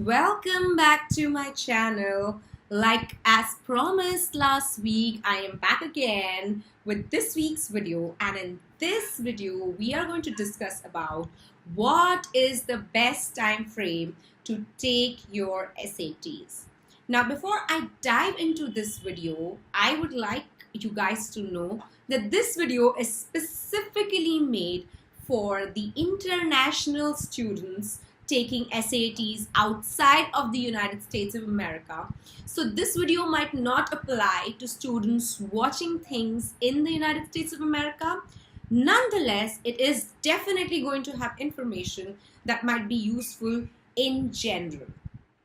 welcome back to my channel. Like as promised last week, I am back again with this week's video, and in this video we are going to discuss about what is the best time frame to take your SATs. Now before I dive into this video, I would like you guys to know that this video is specifically made for the international students taking SATs outside of the United States of America. So this video might not apply to students watching things in the United States of America. Nonetheless, it is definitely going to have information that might be useful in general.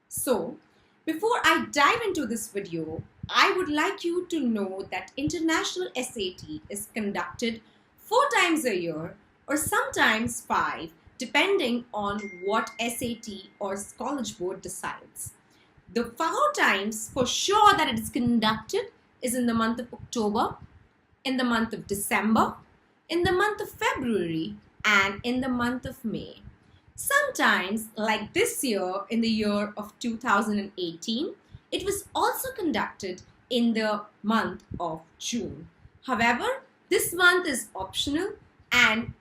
So before I dive into this video, I would like you to know that International SAT is conducted 4 times a year or sometimes 5, depending on what SAT or College Board decides. The 4 times for sure that it is conducted is in the month of October, in the month of December, in the month of February, and in the month of May. Sometimes, like this year, in the year of 2018, it was also conducted in the month of June. However, this month is optional, and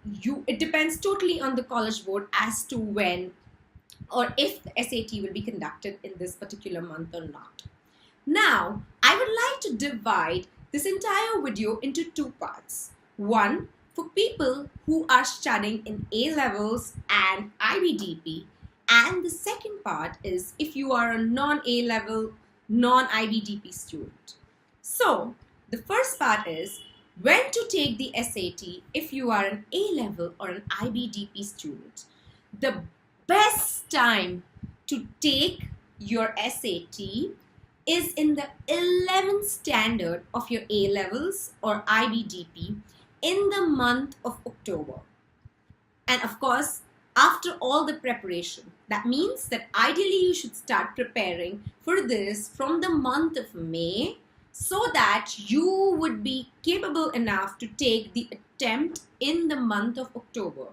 it depends totally on the College Board as to when or if the SAT will be conducted in this particular month or not. Now, I would like to divide this entire video into 2 parts. One, for people who are studying in A-levels and IBDP, and the second part is if you are a non-A-level, non-IBDP student. So, the first part is when to take the SAT if you are an A-level or an IBDP student. The best time to take your SAT is in the 11th standard of your A-levels or IBDP in the month of October. And of course, after all the preparation, that means that ideally you should start preparing for this from the month of May, so that you would be capable enough to take the attempt in the month of October.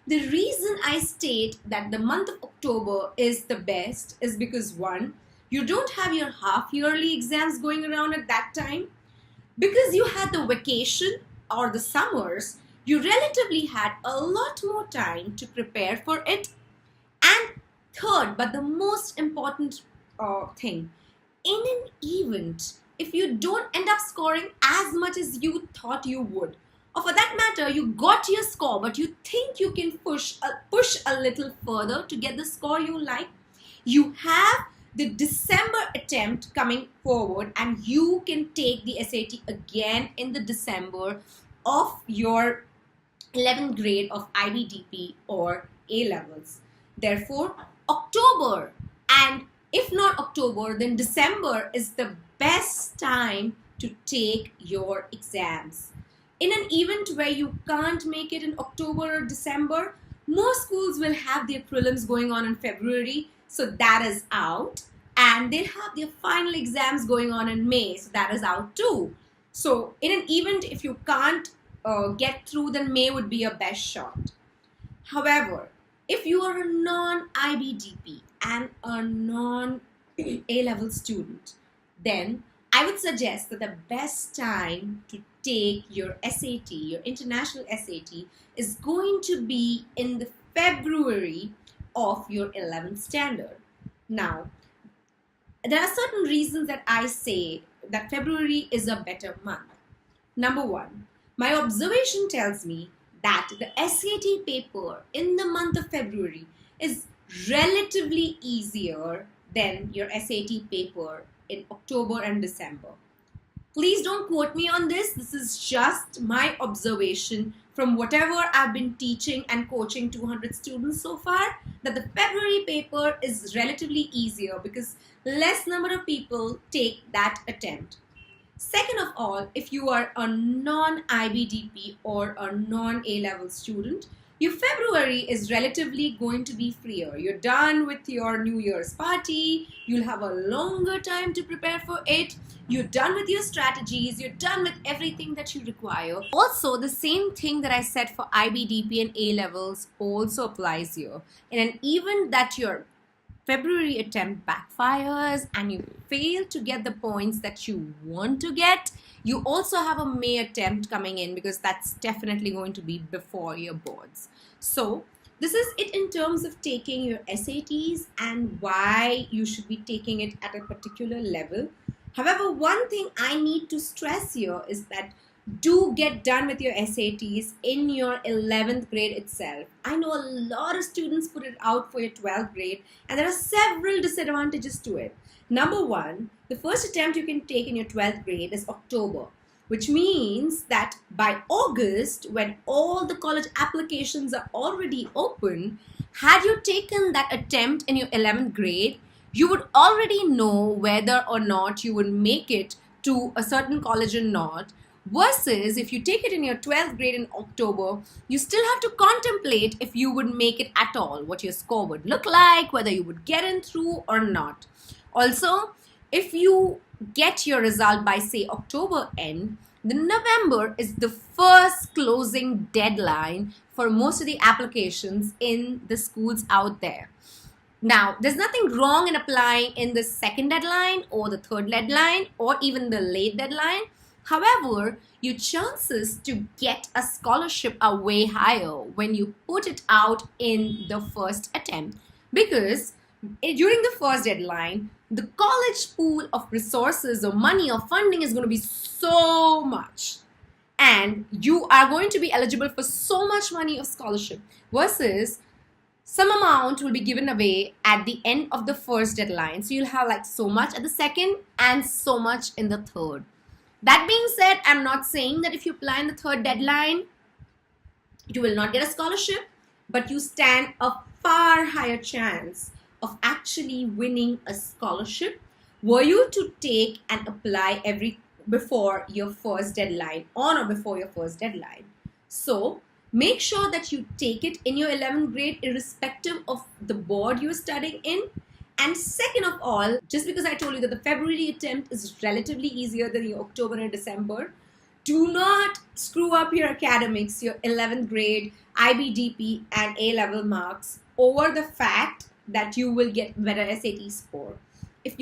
The reason I state that the month of October is the best is because, one, you don't have your half-yearly exams going around at that time. Because you had the vacation or the summers, you relatively had a lot more time to prepare for it. And third, but the most important thing, in an event, if you don't end up scoring as much as you thought you would, or for that matter, you got your score, but you think you can push a little further to get the score you like, you have the December attempt coming forward, and you can take the SAT again in the December of your 11th grade of IBDP or A-levels. Therefore, October, and if not October, then December is the best time to take your exams. In an event where you can't make it in October or December, most schools will have their prelims going on in February, so that is out. And they'll have their final exams going on in May, so that is out too. So in an event, if you can't get through, then May would be your best shot. However, if you are a non-IBDP and a non-A-level student, then I would suggest that the best time to take your SAT, your international SAT, is going to be in the February of your 11th standard. Now, there are certain reasons that I say that February is a better month. Number one, my observation tells me that the SAT paper in the month of February is relatively easier than your SAT paper in October and December. Please don't quote me on this. This is just my observation from whatever I've been teaching and coaching 200 students so far, that the February paper is relatively easier because less number of people take that attempt. Second of all, if you are a non-IBDP or a non-A-level student, your February is relatively going to be freer. You're done with your New Year's party. You'll have a longer time to prepare for it. You're done with your strategies. You're done with everything that you require. Also, the same thing that I said for IBDP and A-levels also applies here. In an event that your February attempt backfires and you fail to get the points that you want to get, you also have a May attempt coming in, because that's definitely going to be before your boards. So this is it in terms of taking your SATs and why you should be taking it at a particular level. However, one thing I need to stress here is that do get done with your SATs in your 11th grade itself. I know a lot of students put it out for your 12th grade, and there are several disadvantages to it. Number one, the first attempt you can take in your 12th grade is October, which means that by August, when all the college applications are already open, had you taken that attempt in your 11th grade, you would already know whether or not you would make it to a certain college or not. Versus if you take it in your 12th grade in October, you still have to contemplate if you would make it at all, what your score would look like, whether you would get in through or not. Also, if you get your result by say October end, then November is the first closing deadline for most of the applications in the schools out there. Now, there's nothing wrong in applying in the second deadline or the third deadline or even the late deadline. However, your chances to get a scholarship are way higher when you put it out in the first attempt, because during the first deadline, the college pool of resources or money or funding is going to be so much, and you are going to be eligible for so much money of scholarship, versus some amount will be given away at the end of the first deadline. So you'll have like so much at the second and so much in the third. That being said, I'm not saying that if you apply in the third deadline, you will not get a scholarship, but you stand a far higher chance of actually winning a scholarship were you to take and apply before your first deadline, on or before your first deadline. So make sure that you take it in your 11th grade irrespective of the board you're studying in. And second of all, just because I told you that the February attempt is relatively easier than your October and December, do not screw up your academics, your 11th grade, IBDP and A-level marks over the fact that you will get better SAT score. If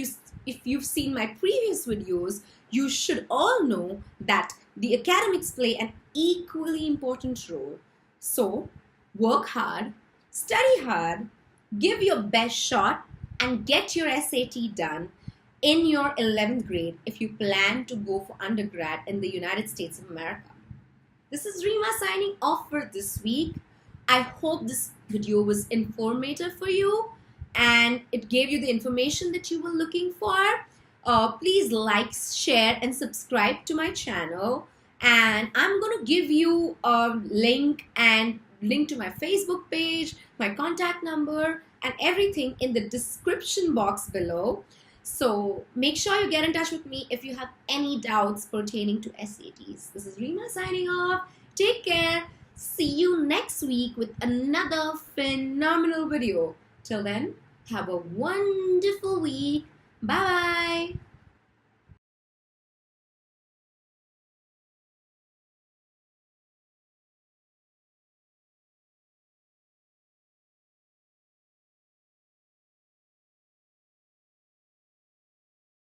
you've seen my previous videos, you should all know that the academics play an equally important role. So work hard, study hard, give your best shot, and get your SAT done in your 11th grade if you plan to go for undergrad in the United States of America. This is Rima signing off for this week. I hope this video was informative for you and it gave you the information that you were looking for. Please like, share, and subscribe to my channel. And I'm going to give you a link to my Facebook page, my contact number, and everything in the description box below. So make sure you get in touch with me if you have any doubts pertaining to SATs. This is Rima signing off. Take care. See you next week with another phenomenal video. Till then, have a wonderful week. Bye.